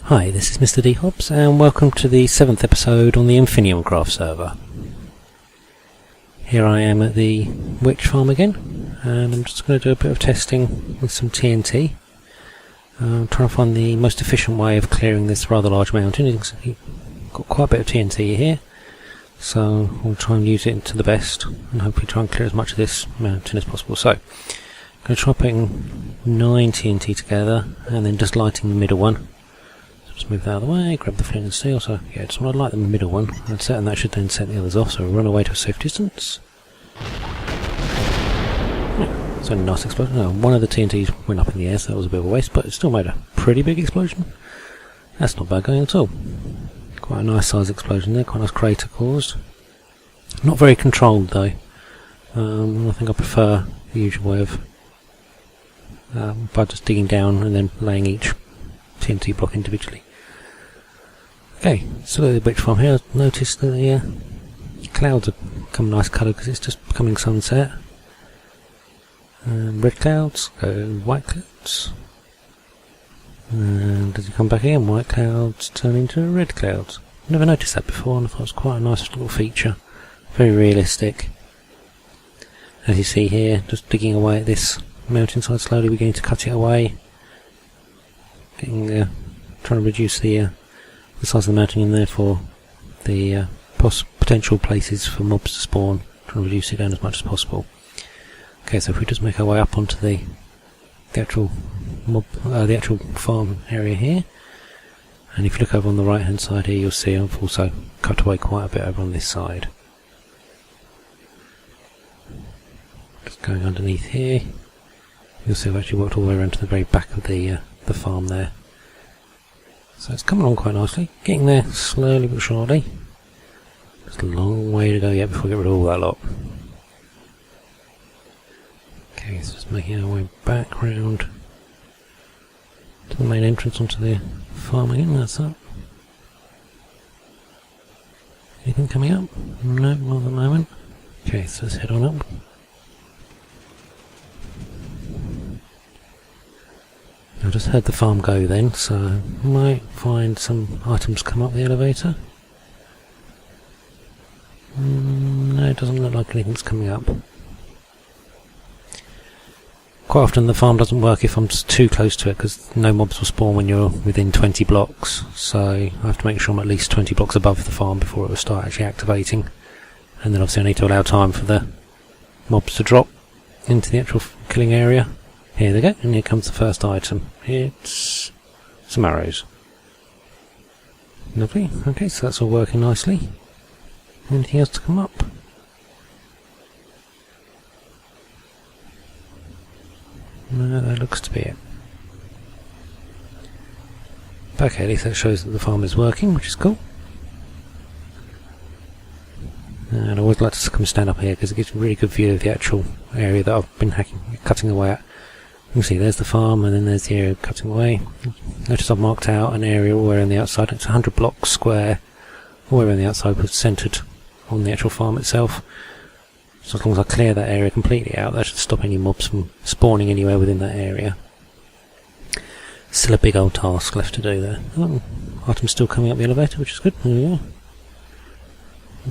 Hi, this is mrdhobbs and welcome to the 7th episode on the Infiniumcraft server. Here I am at the witch farm again, and I'm just going to do a bit of testing with some TNT. I'm trying to find the most efficient way of clearing this rather large mountain. You can see I've got quite a bit of TNT here, so I'll try and use it to the best and hopefully try and clear as much of this mountain as possible. So, I'm going to try putting 9 TNT together and then just lighting the middle one. Just move that out of the way, grab the flint and steel, so yeah, just want to light the middle one, and that should then set the others off, so we'll run away to a safe distance. Yeah, so a nice explosion. No, one of the TNTs went up in the air, so that was a bit of a waste, but it still made a pretty big explosion. That's not bad going at all. Quite a nice size explosion there, quite a nice crater caused. Not very controlled though. I think I prefer the usual way of by just digging down and then laying each TNT block individually. Okay, so the witch farm here. I've noticed that the clouds have become a nice colour because it's just becoming sunset. Red clouds go white clouds, and as you come back again, white clouds turn into red clouds. Never noticed that before, and I thought it was quite a nice little feature. Very realistic. As you see here, just digging away at this mountainside slowly, beginning to cut it away. Trying to reduce the size of the mountain and therefore the potential places for mobs to spawn. Trying to reduce it down as much as possible. Okay, so if we just make our way up onto the actual farm area here, and if you look over on the right hand side here, you'll see I've also cut away quite a bit over on this side. Just going underneath here, you'll see I've actually worked all the way around to the very back of the farm there. So it's coming on quite nicely, getting there slowly but surely. There's a long way to go yet before we get rid of all that lot. Okay, so just making our way back round to the main entrance onto the farm again. That's up. Anything coming up? No, not at the moment. Okay, so let's head on up. I just heard the farm go then, so I might find some items come up the elevator. No, it doesn't look like anything's coming up. Quite often the farm doesn't work if I'm too close to it, because no mobs will spawn when you're within 20 blocks, so I have to make sure I'm at least 20 blocks above the farm before it will start actually activating. And then obviously I need to allow time for the mobs to drop into the actual killing area. Here they go, and here comes the first item. It's some arrows. Lovely. Okay, so that's all working nicely. Anything else to come up? No, that looks to be it. Okay, at least that shows that the farm is working, which is cool. And I always like to come stand up here because it gives a really good view of the actual area that I've been cutting away at. You can see there's the farm, and then there's the area cutting away. Notice I've marked out an area all the way around the outside. It's 100 blocks square, all the way around the outside, but centred on the actual farm itself. So as long as I clear that area completely out, that should stop any mobs from spawning anywhere within that area. Still a big old task left to do there. Oh, items still coming up the elevator, which is good. There we go.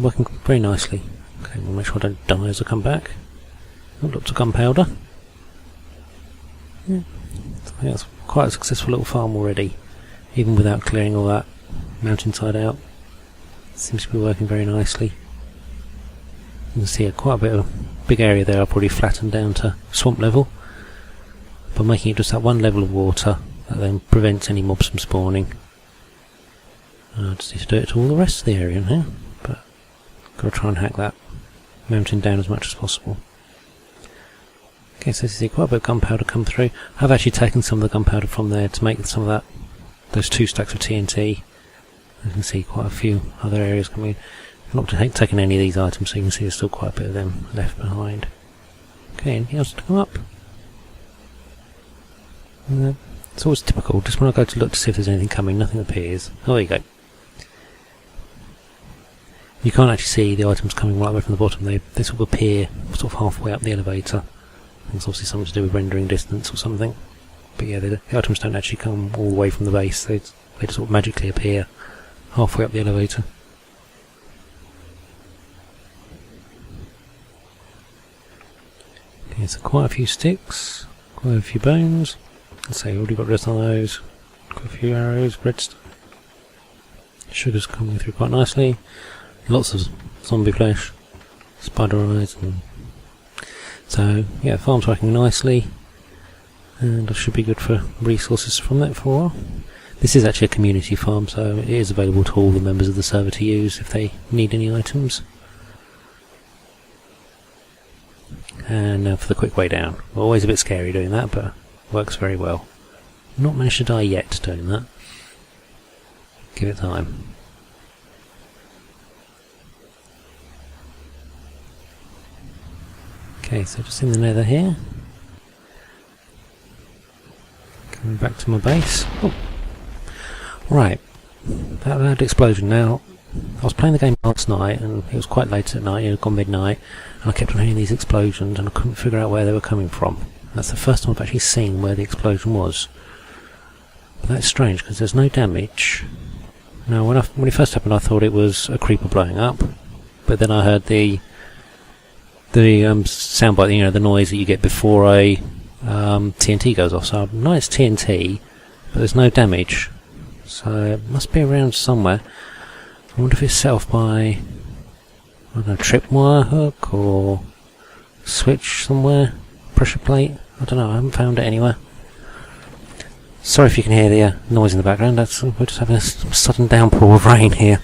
Working very nicely. Okay, we'll make sure I don't die as I come back. Oh, lots of gunpowder. Yeah, I think that's quite a successful little farm already, even without clearing all that mountainside out. It seems to be working very nicely. You can see quite a bit of big area there I've already flattened down to swamp level, by making it just that one level of water that then prevents any mobs from spawning. I just need to do it to all the rest of the area now, but got to try and hack that mountain down as much as possible. Okay, so you see quite a bit of gunpowder come through. I've actually taken some of the gunpowder from there to make some of those 2 stacks of TNT. You can see quite a few other areas coming in. I've not taken any of these items, so you can see there's still quite a bit of them left behind. Okay, anything else to come up? It's always typical, just when I go to look to see if there's anything coming, nothing appears. Oh, there you go. You can't actually see the items coming right away from the bottom. They sort of appear sort of halfway up the elevator. It's obviously something to do with rendering distance or something. But yeah, the items don't actually come all the way from the base, they just sort of magically appear halfway up the elevator. Okay, so quite a few sticks, quite a few bones. Let's say already got rid of some of those. Quite a few arrows, redstone. Sugar's coming through quite nicely. Lots of zombie flesh, spider eyes, and so yeah, the farm's working nicely, and I should be good for resources from that for a while. This is actually a community farm, so it is available to all the members of the server to use if they need any items. And now for the quick way down. Always a bit scary doing that, but works very well. Not managed to die yet doing that. Give it time. Okay, so just in the nether here. Coming back to my base. Oh. Right, that loud explosion. Now, I was playing the game last night and it was quite late at night, it had gone midnight, and I kept on hearing these explosions and I couldn't figure out where they were coming from. That's the first time I've actually seen where the explosion was. But that's strange because there's no damage. Now, when it first happened, I thought it was a creeper blowing up, but then I heard the soundbite, you know, the noise that you get before a TNT goes off. So I know it's TNT, but there's no damage. So it must be around somewhere. I wonder if it's set off by, I don't know, tripwire hook or switch somewhere, pressure plate. I don't know. I haven't found it anywhere. Sorry if you can hear the noise in the background. We're just having a sudden downpour of rain here.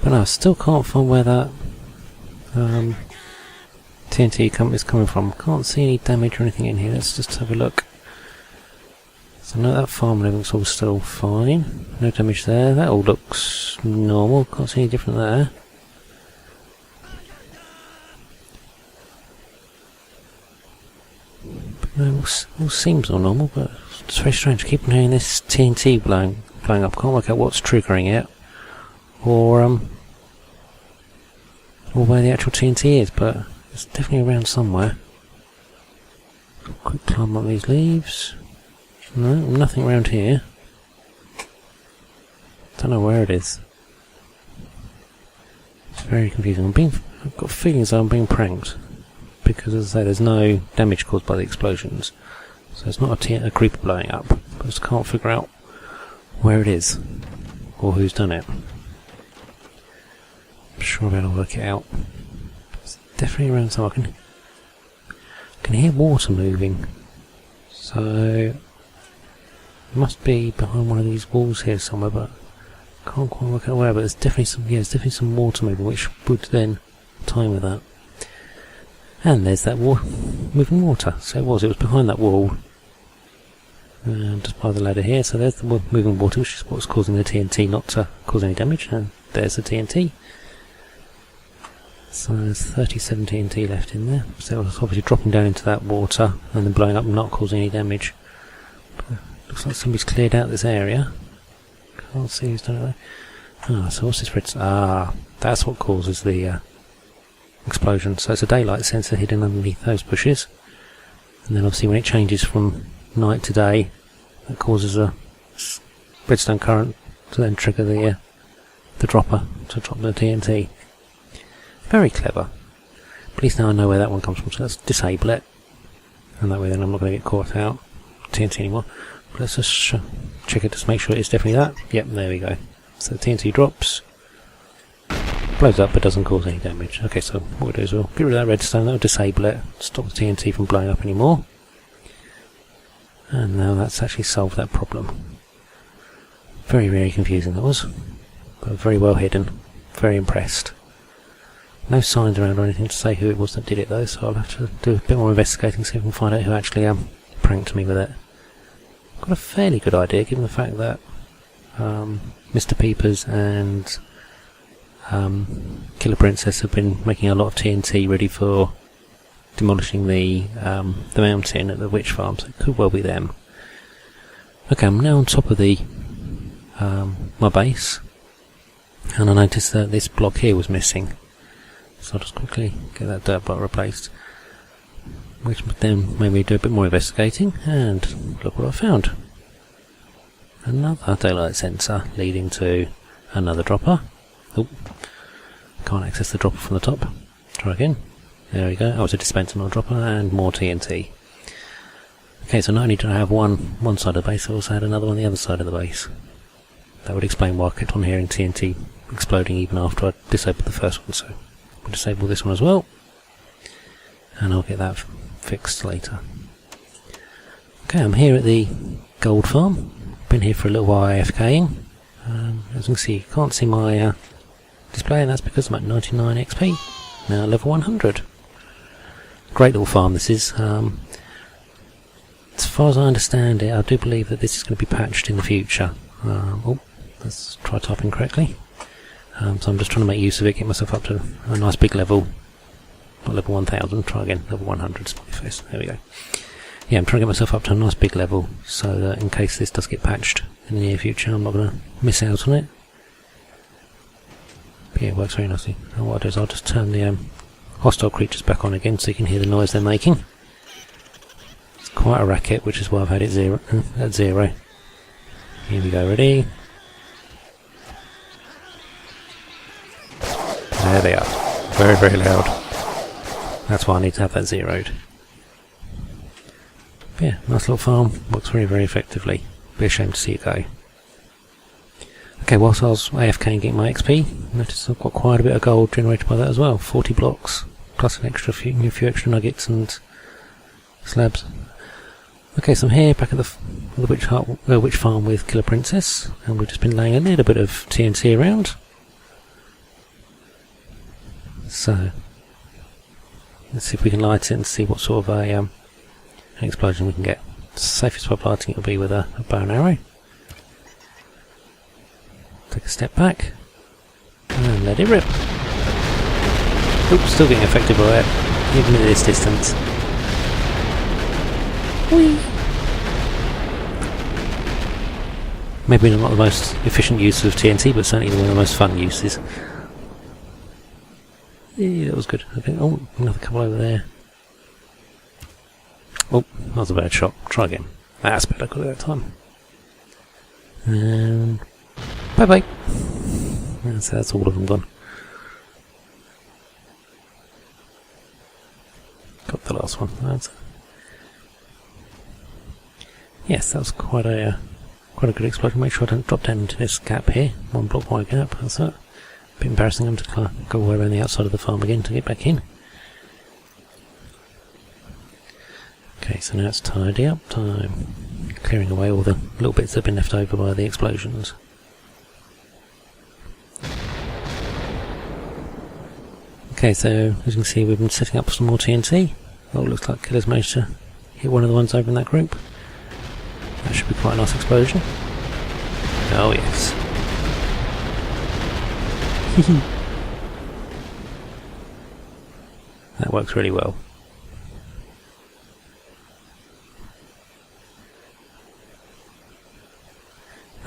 But no, I still can't find where that TNT is coming from. Can't see any damage or anything in here. Let's just have a look. So I know that farm looks all still fine. No damage there. That all looks normal. Can't see any different there. No, all seems all normal, but it's very strange. I keep on hearing this TNT blowing up. Can't work out what's triggering it, or where the actual TNT is, but it's definitely around somewhere. Quick climb up these leaves. No, nothing around here. Don't know where it is. It's very confusing. I've got feelings that I'm being pranked. Because, as I say, there's no damage caused by the explosions. So it's not a creeper blowing up. But I just can't figure out where it is. Or who's done it. I'm sure I'll be able to work it out. It's definitely around somewhere. I can hear water moving. So it must be behind one of these walls here somewhere, but I can't quite work out where. But there's definitely some water moving, which would then time with that. And there's that moving water. So it was behind that wall, just by the ladder here. So there's the moving water, which is what's causing the TNT not to cause any damage. And there's the TNT. So there's 37 TNT left in there. So it's obviously dropping down into that water and then blowing up and not causing any damage. But looks like somebody's cleared out this area. Can't see who's done it there. So what's this red? That's what causes the explosion. So it's a daylight sensor hidden underneath those bushes, and then obviously when it changes from night to day, that causes a redstone current to then trigger the dropper to drop the TNT. Very clever. At least now I know where that one comes from, so let's disable it, and that way then I'm not going to get caught out TNT anymore. But let's just check it to make sure it's definitely that. Yep, there we go. So the TNT drops, blows up but doesn't cause any damage. Okay, so what we'll do is we'll get rid of that redstone, that'll disable it, stop the TNT from blowing up anymore. And now that's actually solved that problem. Very, very confusing that was, but very well hidden. Very impressed. No signs around or anything to say who it was that did it though, so I'll have to do a bit more investigating, see if I can find out who actually pranked me with it. I've got a fairly good idea given the fact that Mr. Peepers and Killer Princess have been making a lot of TNT ready for demolishing the mountain at the witch farm, so it could well be them. Okay, I'm now on top of the my base, and I noticed that this block here was missing, so I'll just quickly get that dirt block replaced. which then made me do a bit more investigating, and look what I found. Another daylight sensor leading to another dropper. Oh, can't access the dropper from the top. Try again. There we go. Oh, it's a dispenser, not a dropper, and more TNT. Okay, so not only did I have one side of the base, I also had another on the other side of the base. That would explain why I kept on hearing TNT exploding even after I disabled the first one, so we'll disable this one as well, and I'll get that fixed later. Okay, I'm here at the gold farm. Been here for a little while AFKing. As you can see, you can't see my display, and that's because I'm at 99 XP, now level 100. Great little farm this is. As far as I understand it, I do believe that this is going to be patched in the future. Oh, let's try typing correctly. So I'm just trying to make use of it, get myself up to a nice big level. Not level 1000, try again, level 100, smiley face, there we go. Yeah, I'm trying to get myself up to a nice big level, so that in case this does get patched in the near future, I'm not going to miss out on it. But yeah, it works very nicely. And what I'll do is I'll just turn the hostile creatures back on again so you can hear the noise they're making. It's quite a racket, which is why I've had it at zero. Here we go, ready? There they are. Very, very loud. That's why I need to have that zeroed. But yeah, nice little farm. Works very, very effectively. Be a shame to see it go. Okay, whilst I was AFK and getting my XP, noticed I've got quite a bit of gold generated by that as well. 40 blocks, plus an extra few extra nuggets and slabs. Okay, so I'm here back at the witch farm with Killer Princess, and we've just been laying a little bit of TNT around. So let's see if we can light it and see what sort of an explosion we can get. The safest way of lighting it will be with a bow and arrow. Take a step back and let it rip. Oops, still getting affected by it, even at this distance. Whee! Maybe not the most efficient use of TNT, but certainly one of the most fun uses. Yeah, that was good. Okay. Oh, another couple over there. Oh, that was a bad shot. Try again. That's better. I got it that time. And bye bye. That's all of them gone. Got the last one. Yes, that was quite a good explosion. Make sure I don't drop down into this gap here. 1 block wide gap. That's it. Bit embarrassing them to go all around the outside of the farm again to get back in. Okay, so now it's tidy up time. Clearing away all the little bits that have been left over by the explosions. Okay, so as you can see, we've been setting up some more TNT. Oh, it looks like Killer's managed to hit one of the ones over in that group. That should be quite a nice explosion. Oh yes. That works really well.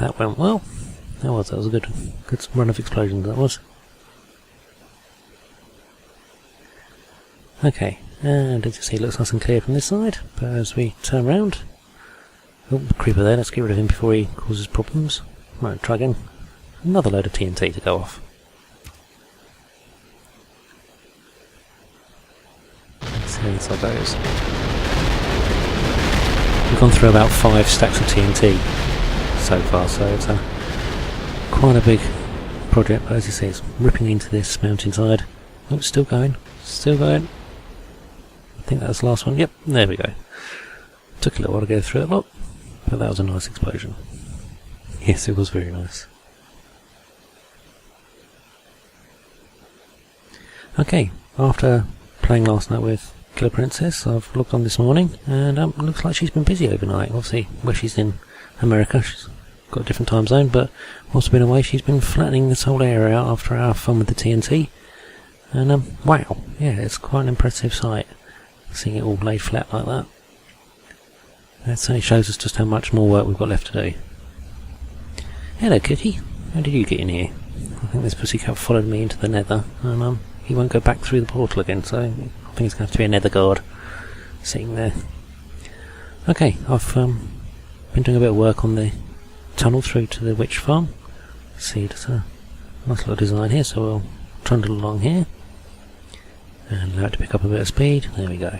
That went well. That was a good run of explosions, that was. Okay, and as you see, it looks nice and clear from this side, but as we turn round, oh, creeper there, let's get rid of him before he causes problems. Right, try again. Another load of TNT to go off. Let's see how this all goes. We've gone through about 5 stacks of TNT so far, so it's quite a big project, but as you see, it's ripping into this mountainside. Oh, it's still going, still going. I think that was the last one. Yep, there we go. Took a little while to go through it lot, but that was a nice explosion. Yes, it was very nice. Okay, after playing last night with Killer Princess, I've looked on this morning, and it looks like she's been busy overnight. Obviously, where she's in America, she's got a different time zone, but whilst been away, she's been flattening this whole area out after our fun with the TNT. And wow, yeah, it's quite an impressive sight, seeing it all laid flat like that. That certainly shows us just how much more work we've got left to do. Hello kitty, how did you get in here? I think this pussycat followed me into the nether, and he won't go back through the portal again, so I think it's going to have to be a nether guard. sitting there. Okay, I've been doing a bit of work on the tunnel through to the witch farm. See, it's a nice little design here, so we'll trundle along here and allow it to pick up a bit of speed. There we go.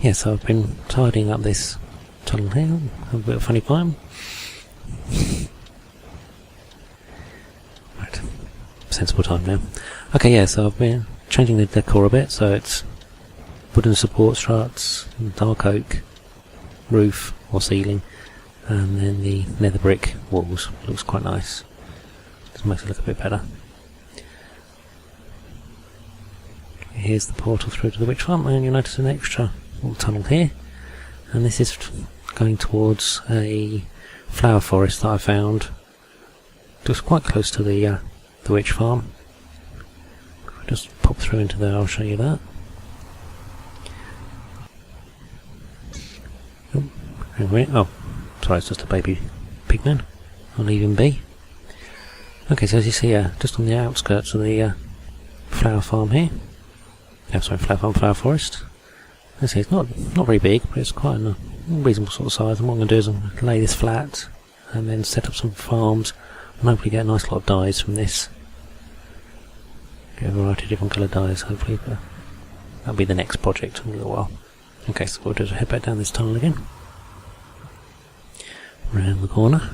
Yeah, so I've been tidying up this tunnel here. Have a bit of funny time. Right, sensible time now. Okay, yeah, so I've been changing the decor a bit, so it's wooden support struts, dark oak roof or ceiling, and then the nether brick walls. Looks quite nice. Just makes it look a bit better. Here's the portal through to the witch farm, and you'll notice an extra little tunnel here, and this is going towards a flower forest that I found just quite close to the witch farm. If I just pop through into there, I'll show you that. Oh, sorry, it's just a baby pigman. I'll leave him be. Okay, so as you see, just on the outskirts of the flower farm here. Flower forest. As you see, it's not very big, but it's quite a reasonable sort of size. And what I'm going to do is I'm going to lay this flat and then set up some farms and hopefully get a nice lot of dyes from this. Get a variety of different coloured dyes, hopefully, but that'll be the next project in a little while. Okay, so we'll just head back down this tunnel again. Round the corner.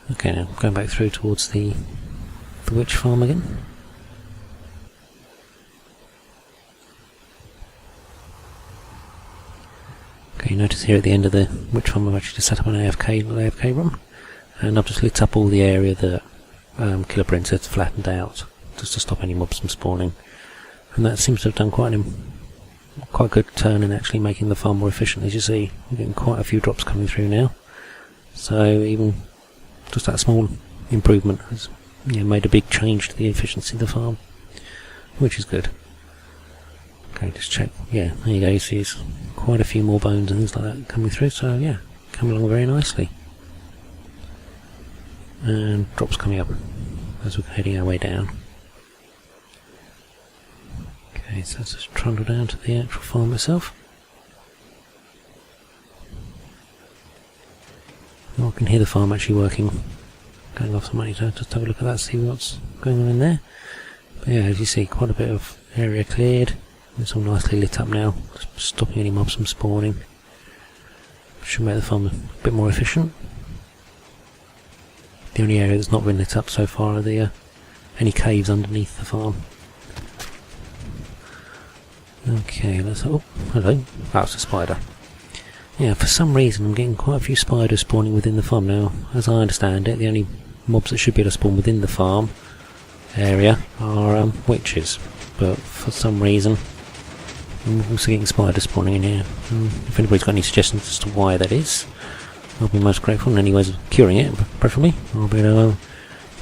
Okay, now going back through towards the witch farm again. Okay, you notice here at the end of the witch farm I've actually just set up an AFK room, and I've just lit up all the area that Killer Princess flattened out, just to stop any mobs from spawning. And that seems to have done quite a good turn in actually making the farm more efficient. As you see, we're getting quite a few drops coming through now. So even just that small improvement has made a big change to the efficiency of the farm, which is good. Okay, just check. Yeah, there you go. You see there's quite a few more bones and things like that coming through. So yeah, coming along very nicely. And drops coming up as we're heading our way down. Okay, so let's just trundle down to the actual farm itself. Oh, I can hear the farm actually working, going off some money, so just have a look at that, see what's going on in there. But yeah, as you see, quite a bit of area cleared. It's all nicely lit up now, stopping any mobs from spawning. Should make the farm a bit more efficient. The only area that's not been lit up so far are the any caves underneath the farm. Okay, let's... oh, hello. That's a spider. Yeah, for some reason I'm getting quite a few spiders spawning within the farm now. As I understand it, the only mobs that should be able to spawn within the farm area are witches. But for some reason I'm also getting spiders spawning in here. If anybody's got any suggestions as to why that is, I'll be most grateful. And any ways of curing it, preferably, I'll be able to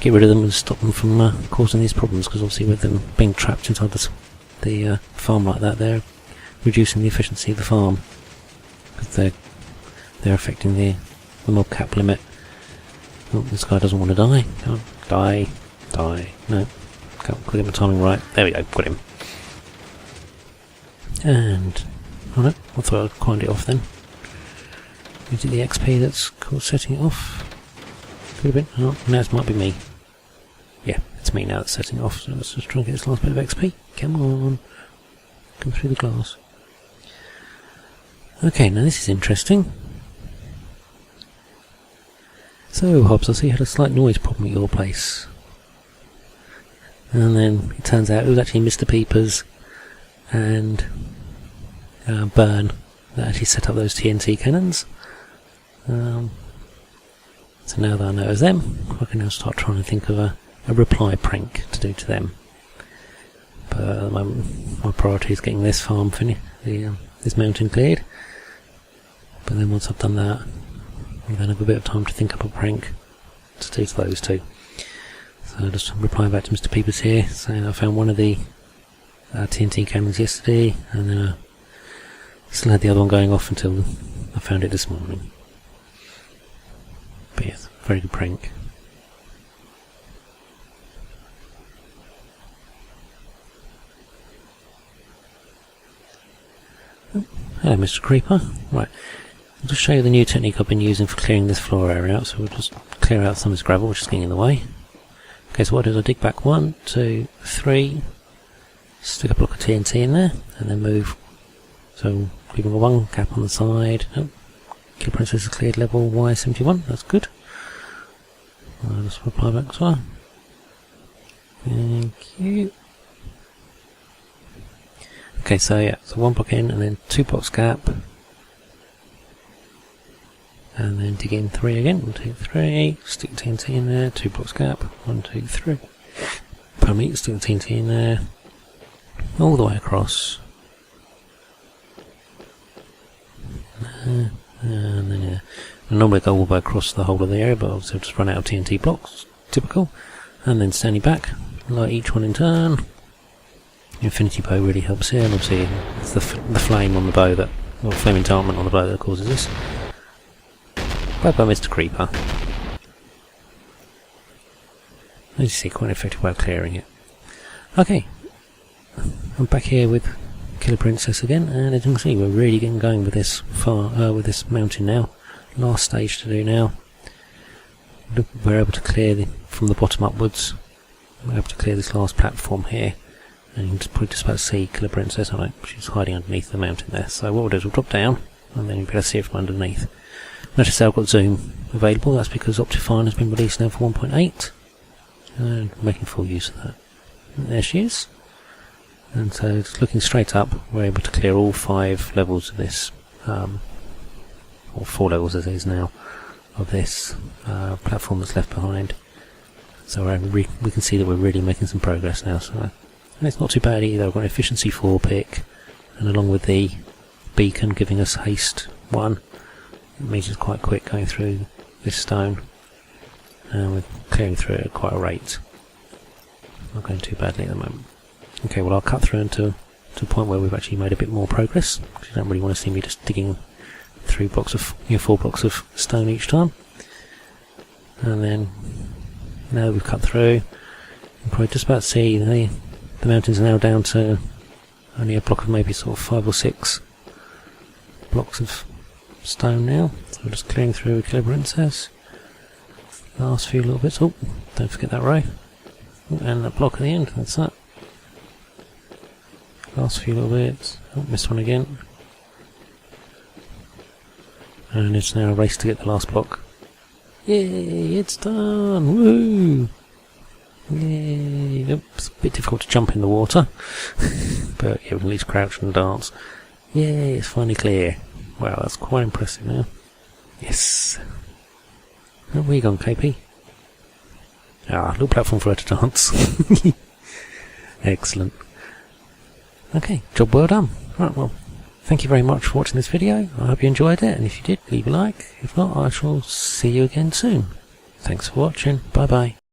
get rid of them and stop them from causing these problems, because obviously with them being trapped inside the farm like that, they're reducing the efficiency of the farm, because they're affecting the mob cap limit. Oh, this guy doesn't want to die. Can't die. No, can't get my timing right. There we go, got him. And oh no, I thought I'd wind it off then. Is it the XP that's setting it off? Could have been. Oh, now it might be me. Yeah, it's me now that's setting it off. So let's just try and get this last bit of XP. Come on, come through the glass. Okay, now this is interesting. So, Hobbs, I see you had a slight noise problem at your place. And then it turns out it was actually Mr. Peepers and Burn that actually set up those TNT cannons. So now that I know it was them, I can now start trying to think of a reply prank to do to them. But at the moment, my priority is getting this farm finished, this mountain cleared. But then once I've done that, I'll then have a bit of time to think up a prank to do to those two. So I'll just reply back to Mr. Peepers here, saying I found one of the TNT cannons yesterday, and then I still had the other one going off until I found it this morning. But yes, very good prank. Hello, Mr. Creeper. Right, I'll just show you the new technique I've been using for clearing this floor area out. So we'll just clear out some of this gravel which is getting in the way. Okay, so what I do is I dig back 1, 2, 3, stick a block of TNT in there, and then move. So leaving a 1 gap on the side. Oh, Killer Princess has cleared level Y71, that's good. I'll just reply back as well. Thank you. Okay, so yeah, so 1 block in and then 2 blocks gap. And then dig in 3 again. 1, 2, 3. Stick TNT in there. 2 blocks gap. 1, 2, 3. Pardon me, stick the TNT in there. All the way across. And then yeah. I normally go all the way across the whole of the area, but obviously I've just run out of TNT blocks. Typical. And then standing back, light each one in turn. Infinity bow really helps here, and obviously it's the flame on the bow that, or flame enchantment on the bow that causes this. Bye bye, Mr. Creeper. As you see, quite an effective way of clearing it. Okay, I'm back here with Killer Princess again, and as you can see, we're really getting going with this with this mountain now. Last stage to do now. We're able to clear from the bottom upwards. We're able to clear this last platform here, and you can just probably just about see Killer Princess. I know she's hiding underneath the mountain there. So what we'll do is we'll drop down, and then you'll be able to see it from underneath. Notice I've got zoom available. That's because Optifine has been released now for 1.8, and we're making full use of that. And there she is. And so, just looking straight up, we're able to clear all 5 levels of this, or 4 levels as it is now, of this platform that's left behind. So we can see that we're really making some progress now. So, and it's not too bad either. I've got an efficiency 4 pick, and along with the beacon giving us haste 1, it means it's quite quick going through this stone, and we're clearing through it at quite a rate. Not going too badly at the moment. Okay, well I'll cut through into a point where we've actually made a bit more progress, because you don't really want to see me just digging 4 blocks of stone each time. And then, now that we've cut through, you can probably just about see the mountains are now down to only a block of maybe sort of 5 or 6 blocks of stone now. So we're just clearing through Killer Princess. Last few little bits. Oh, don't forget that row. And that block at the end, that's that. Last few little bits. Oh, missed one again. And it's now a race to get the last block. Yay, it's done! Woo! Yay! It's a bit difficult to jump in the water, but yeah, we can at least crouch and dance. Yay, it's finally clear. Wow, that's quite impressive now. Yes! Where are you gone, KP? Ah, little platform for her to dance. Excellent. Okay, job well done. Right, well, thank you very much for watching this video. I hope you enjoyed it, and if you did, leave a like. If not, I shall see you again soon. Thanks for watching. Bye bye.